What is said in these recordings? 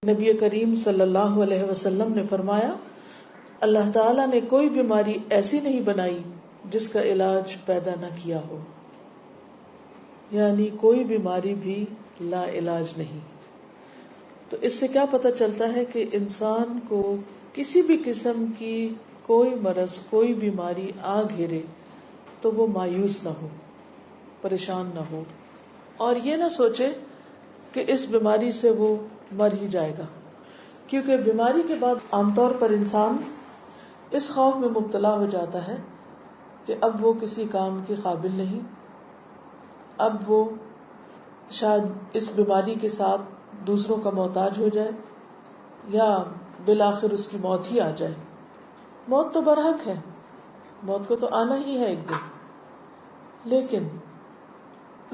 نبی کریم صلی اللہ علیہ وسلم نے فرمایا، اللہ تعالیٰ نے کوئی بیماری ایسی نہیں بنائی جس کا علاج پیدا نہ کیا ہو، یعنی کوئی بیماری بھی لا علاج نہیں۔ تو اس سے کیا پتہ چلتا ہے کہ انسان کو کسی بھی قسم کی کوئی مرض، کوئی بیماری آ گھیرے تو وہ مایوس نہ ہو، پریشان نہ ہو، اور یہ نہ سوچے کہ اس بیماری سے وہ مر ہی جائے گا، کیونکہ بیماری کے بعد عام طور پر انسان اس خوف میں مبتلا ہو جاتا ہے کہ اب وہ کسی کام کے قابل نہیں، اب وہ شاید اس بیماری کے ساتھ دوسروں کا محتاج ہو جائے، یا بالآخر اس کی موت ہی آ جائے۔ موت تو برحق ہے، موت کو تو آنا ہی ہے ایک دن، لیکن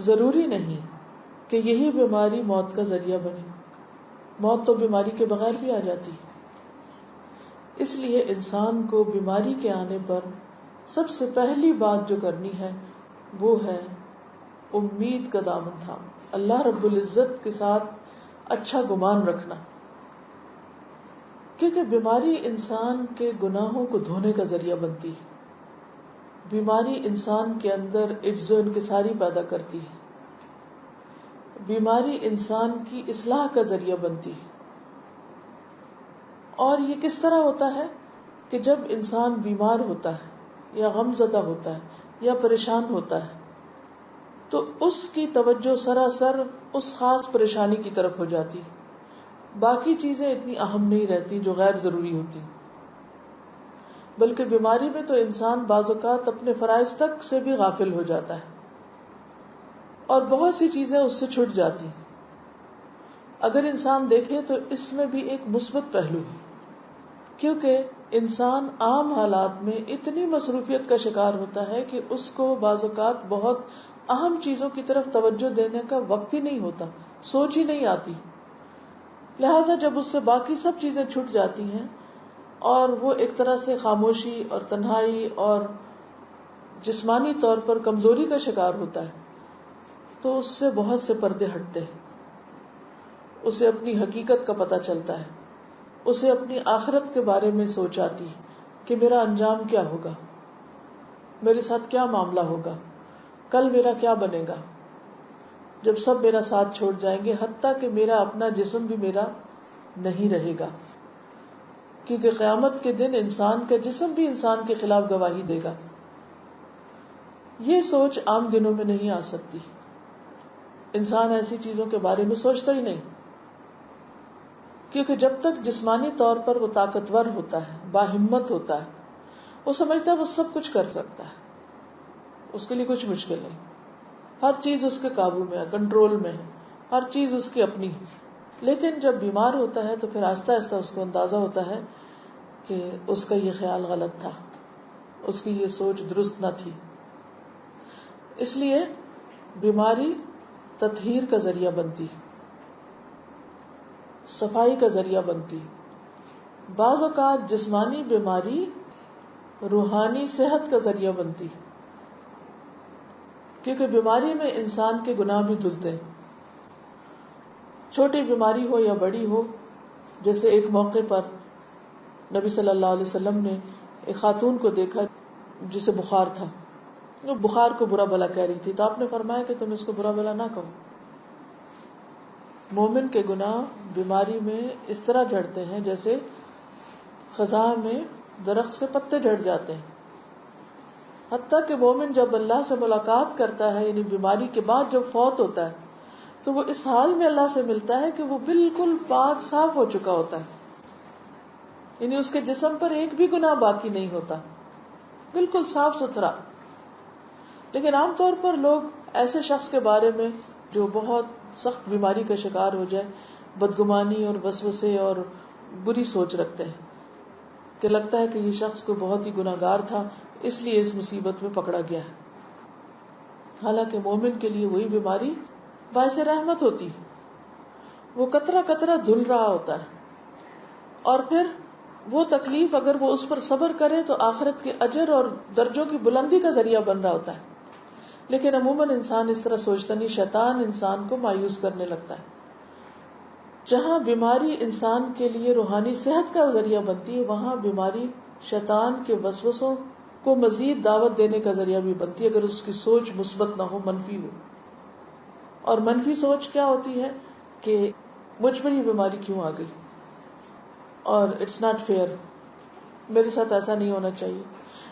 ضروری نہیں کہ یہی بیماری موت کا ذریعہ بنے۔ موت تو بیماری کے بغیر بھی آ جاتی ہے۔ اس لیے انسان کو بیماری کے آنے پر سب سے پہلی بات جو کرنی ہے وہ ہے امید کا دامن تھام، اللہ رب العزت کے ساتھ اچھا گمان رکھنا، کیونکہ بیماری انسان کے گناہوں کو دھونے کا ذریعہ بنتی ہے۔ بیماری انسان کے اندر عجز و انکساری پیدا کرتی ہے، بیماری انسان کی اصلاح کا ذریعہ بنتی ہے۔ اور یہ کس طرح ہوتا ہے کہ جب انسان بیمار ہوتا ہے یا غم زدہ ہوتا ہے یا پریشان ہوتا ہے تو اس کی توجہ سراسر اس خاص پریشانی کی طرف ہو جاتی، باقی چیزیں اتنی اہم نہیں رہتی جو غیر ضروری ہوتی، بلکہ بیماری میں تو انسان بعض اوقات اپنے فرائض تک سے بھی غافل ہو جاتا ہے اور بہت سی چیزیں اس سے چھٹ جاتی۔ اگر انسان دیکھے تو اس میں بھی ایک مثبت پہلو ہے، کیونکہ انسان عام حالات میں اتنی مصروفیت کا شکار ہوتا ہے کہ اس کو بعض اوقات بہت اہم چیزوں کی طرف توجہ دینے کا وقت ہی نہیں ہوتا، سوچ ہی نہیں آتی۔ لہٰذا جب اس سے باقی سب چیزیں چھٹ جاتی ہیں اور وہ ایک طرح سے خاموشی اور تنہائی اور جسمانی طور پر کمزوری کا شکار ہوتا ہے تو اس سے بہت سے پردے ہٹتے ہیں، اسے اپنی حقیقت کا پتہ چلتا ہے، اسے اپنی آخرت کے بارے میں سوچ آتی کہ میرا انجام کیا ہوگا، میرے ساتھ کیا معاملہ ہوگا، کل میرا کیا بنے گا جب سب میرا ساتھ چھوڑ جائیں گے، حتیٰ کہ میرا اپنا جسم بھی میرا نہیں رہے گا، کیونکہ قیامت کے دن انسان کا جسم بھی انسان کے خلاف گواہی دے گا۔ یہ سوچ عام دنوں میں نہیں آ سکتی، انسان ایسی چیزوں کے بارے میں سوچتا ہی نہیں، کیونکہ جب تک جسمانی طور پر وہ طاقتور ہوتا ہے، باہمت ہوتا ہے، وہ سمجھتا ہے وہ سب کچھ کر سکتا ہے، اس کے لیے کچھ مشکل نہیں، ہر چیز اس کے قابو میں ہے، کنٹرول میں ہے، ہر چیز اس کی اپنی ہے۔ لیکن جب بیمار ہوتا ہے تو پھر آہستہ آہستہ اس کو اندازہ ہوتا ہے کہ اس کا یہ خیال غلط تھا، اس کی یہ سوچ درست نہ تھی۔ اس لیے بیماری تطہیر کا ذریعہ بنتی، صفائی کا ذریعہ بنتی۔ بعض اوقات جسمانی بیماری روحانی صحت کا ذریعہ بنتی، کیونکہ بیماری میں انسان کے گناہ بھی دھلتے ہیں، چھوٹی بیماری ہو یا بڑی ہو۔ جیسے ایک موقع پر نبی صلی اللہ علیہ وسلم نے ایک خاتون کو دیکھا جسے بخار تھا، وہ بخار کو برا بھلا کہہ رہی تھی، تو آپ نے فرمایا کہ تم اس کو برا بھلا نہ کہو۔ مومن کے گناہ بیماری میں اس طرح جھڑتے ہیں جیسے خزاں میں درخت سے پتے جھڑ جاتے ہیں، حتیٰ کہ مومن جب اللہ سے ملاقات کرتا ہے، یعنی بیماری کے بعد جب فوت ہوتا ہے، تو وہ اس حال میں اللہ سے ملتا ہے کہ وہ بالکل پاک صاف ہو چکا ہوتا ہے، یعنی اس کے جسم پر ایک بھی گناہ باقی نہیں ہوتا، بالکل صاف ستھرا۔ لیکن عام طور پر لوگ ایسے شخص کے بارے میں جو بہت سخت بیماری کا شکار ہو جائے بدگمانی اور وسوسے اور بری سوچ رکھتے ہیں کہ لگتا ہے کہ یہ شخص کو بہت ہی گناہگار تھا، اس لیے اس مصیبت میں پکڑا گیا ہے۔ حالانکہ مومن کے لیے وہی بیماری باعث رحمت ہوتی، وہ قطرہ قطرہ دھل رہا ہوتا ہے، اور پھر وہ تکلیف اگر وہ اس پر صبر کرے تو آخرت کے اجر اور درجوں کی بلندی کا ذریعہ بن رہا ہوتا ہے۔ لیکن عموماً انسان اس طرح سوچتا نہیں، شیطان انسان کو مایوس کرنے لگتا ہے، جہاں بیماری انسان کے لیے روحانی صحت کا ذریعہ بنتی ہے، وہاں بیماری شیطان کے وسوسوں کو مزید دعوت دینے کا ذریعہ بھی بنتی ہے، اگر اس کی سوچ مثبت نہ ہو، منفی ہو. اور منفی سوچ کیا ہوتی ہے کہ مجھ پر یہ بیماری کیوں آ گئی، اور اٹس ناٹ فیئر، میرے ساتھ ایسا نہیں ہونا چاہیے،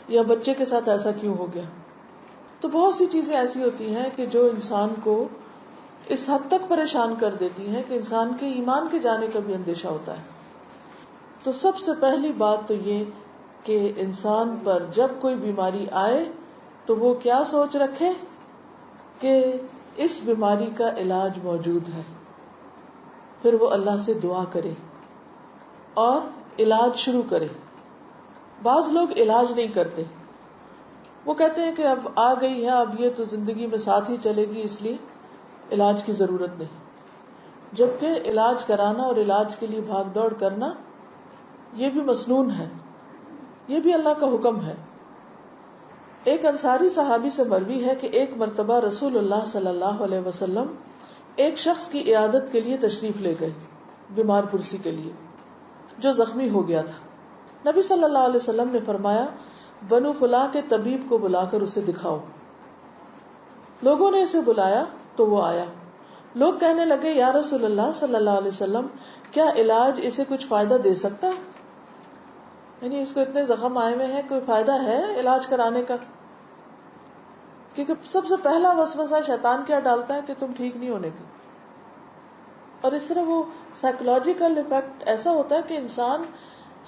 یا بچے کے ساتھ ایسا کیوں ہو گیا. تو بہت سی چیزیں ایسی ہوتی ہیں کہ جو انسان کو اس حد تک پریشان کر دیتی ہیں کہ انسان کے ایمان کے جانے کا بھی اندیشہ ہوتا ہے. تو سب سے پہلی بات تو یہ کہ انسان پر جب کوئی بیماری آئے تو وہ کیا سوچ رکھے کہ اس بیماری کا علاج موجود ہے. پھر وہ اللہ سے دعا کرے اور علاج شروع کرے. بعض لوگ علاج نہیں کرتے، وہ کہتے ہیں کہ اب آ گئی ہے، اب یہ تو زندگی میں ساتھ ہی چلے گی، اس لیے علاج کی ضرورت نہیں. جبکہ علاج کرانا اور علاج کے لیے بھاگ دوڑ کرنا یہ بھی مسنون ہے، یہ بھی اللہ کا حکم ہے. ایک انصاری صحابی سے مروی ہے کہ ایک مرتبہ رسول اللہ صلی اللہ علیہ وسلم ایک شخص کی عیادت کے لیے تشریف لے گئے، بیمار پرسی کے لیے، جو زخمی ہو گیا تھا. نبی صلی اللہ علیہ وسلم نے فرمایا بنو فلاں کے طبیب کو بلا کر اسے دکھاؤ. لوگوں نے اسے بلایا تو وہ آیا. لوگ کہنے لگے یا رسول اللہ صلی اللہ علیہ وسلم کیا علاج اسے کچھ فائدہ دے سکتا ہے؟ یعنی اس کو اتنے زخم آئے ہوئے ہیں، کوئی فائدہ ہے علاج کرانے کا؟ کیونکہ سب سے پہلا وسوسہ شیطان کیا ڈالتا ہے کہ تم ٹھیک نہیں ہونے کے. اور اس طرح وہ سائیکولوجیکل ایفیکٹ ایسا ہوتا ہے کہ انسان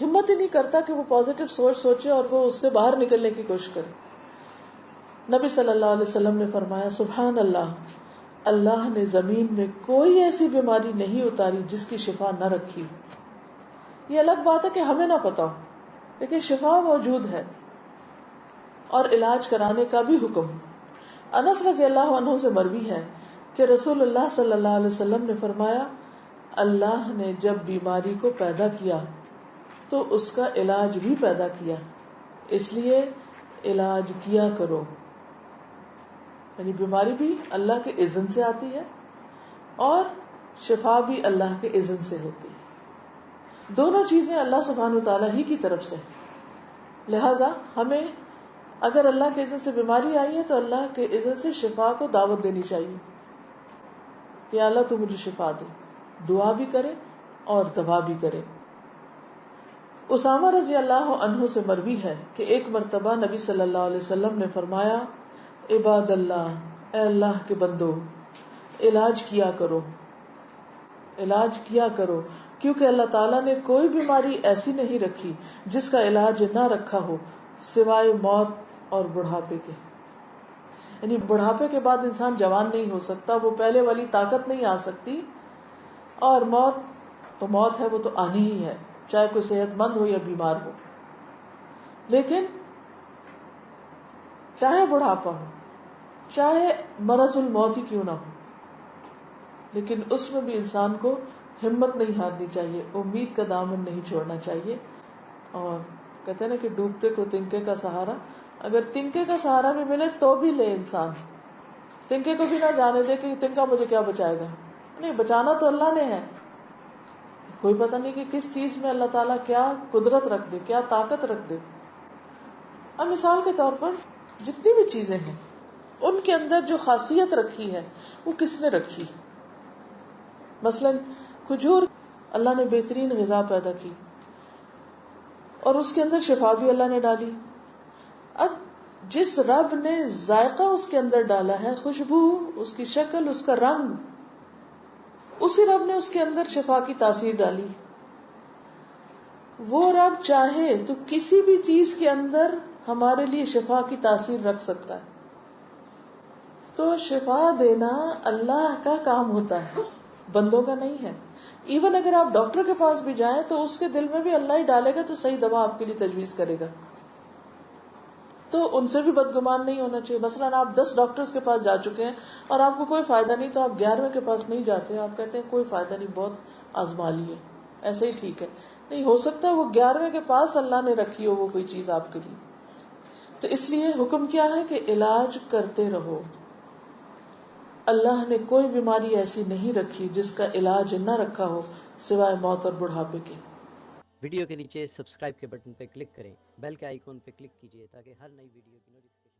ہمت ہی نہیں کرتا کہ وہ پازیٹیو سوچ سوچے اور وہ اس سے باہر نکلنے کی کوشش کرے. نبی صلی اللہ علیہ وسلم نے فرمایا سبحان اللہ، اللہ نے زمین میں کوئی ایسی بیماری نہیں اتاری جس کی شفا نہ رکھی. یہ الگ بات ہے کہ ہمیں نہ پتا ہو، لیکن شفا موجود ہے اور علاج کرانے کا بھی حکم. انس رضی اللہ عنہ سے مروی ہے کہ رسول اللہ صلی اللہ علیہ وسلم نے فرمایا اللہ نے جب بیماری کو پیدا کیا تو اس کا علاج بھی پیدا کیا، اس لیے علاج کیا کرو. یعنی بیماری بھی اللہ کے اذن سے آتی ہے اور شفا بھی اللہ کے اذن سے ہوتی ہے. دونوں چیزیں اللہ سبحانہ وتعالی ہی کی طرف سے. لہذا ہمیں اگر اللہ کے اذن سے بیماری آئی ہے تو اللہ کے اذن سے شفا کو دعوت دینی چاہیے کہ اللہ تو مجھے شفا دے. دعا بھی کرے اور دوا بھی کرے. اسامہ رضی اللہ عنہ سے مروی ہے کہ ایک مرتبہ نبی صلی اللہ علیہ وسلم نے فرمایا عباد اللہ، اے اللہ کے بندو، علاج کیا کرو، علاج کیا کرو، کیونکہ اللہ تعالیٰ نے کوئی بیماری ایسی نہیں رکھی جس کا علاج نہ رکھا ہو سوائے موت اور بڑھاپے کے. یعنی بڑھاپے کے بعد انسان جوان نہیں ہو سکتا، وہ پہلے والی طاقت نہیں آ سکتی، اور موت تو موت ہے، وہ تو آنی ہی ہے، چاہے کوئی صحت مند ہو یا بیمار ہو. لیکن چاہے بڑھاپا ہو، چاہے مرض الموت ہی کیوں نہ ہو، لیکن اس میں بھی انسان کو ہمت نہیں ہارنی چاہیے، امید کا دامن نہیں چھوڑنا چاہیے. اور کہتے ہیں نا کہ ڈوبتے کو تنکے کا سہارا، اگر تنکے کا سہارا بھی ملے تو بھی لے انسان. تنکے کو بھی نہ جانے دے کہ تنکا مجھے کیا بچائے گا، نہیں، بچانا تو اللہ نے ہے. کوئی پتہ نہیں کہ کس چیز میں اللہ تعالیٰ کیا قدرت رکھ دے، کیا طاقت رکھ دے. اب مثال کے طور پر جتنی بھی چیزیں ہیں ان کے اندر جو خاصیت رکھی ہے وہ کس نے رکھی؟ مثلا کھجور، اللہ نے بہترین غذا پیدا کی اور اس کے اندر شفا بھی اللہ نے ڈالی. اب جس رب نے ذائقہ اس کے اندر ڈالا ہے، خوشبو، اس کی شکل، اس کا رنگ، اسی رب نے اس کے اندر شفا کی تاثیر ڈالی. وہ رب چاہے تو کسی بھی چیز کے اندر ہمارے لیے شفا کی تاثیر رکھ سکتا ہے. تو شفا دینا اللہ کا کام ہوتا ہے، بندوں کا نہیں ہے. ایون اگر آپ ڈاکٹر کے پاس بھی جائیں تو اس کے دل میں بھی اللہ ہی ڈالے گا تو صحیح دوا آپ کے لیے تجویز کرے گا. تو ان سے بھی بدگمان نہیں ہونا چاہیے. مثلا آپ 10 ڈاکٹرز کے پاس جا چکے ہیں اور آپ کو کوئی فائدہ نہیں، تو آپ 11ویں کے پاس نہیں جاتے، آپ کہتے ہیں کوئی فائدہ نہیں، بہت آزما لیے، ایسے ہی ٹھیک ہے. نہیں، ہو سکتا ہے وہ 11ویں کے پاس اللہ نے رکھی ہو وہ کوئی چیز آپ کے لیے. تو اس لیے حکم کیا ہے کہ علاج کرتے رہو. اللہ نے کوئی بیماری ایسی نہیں رکھی جس کا علاج نہ رکھا ہو سوائے موت اور بڑھاپے کے۔ ویڈیو کے نیچے سبسکرائب کے بٹن پہ کلک کریں، بیل کے آئیکن پہ کلک کیجیے تاکہ ہر نئی ویڈیو کی نوٹیفکیشن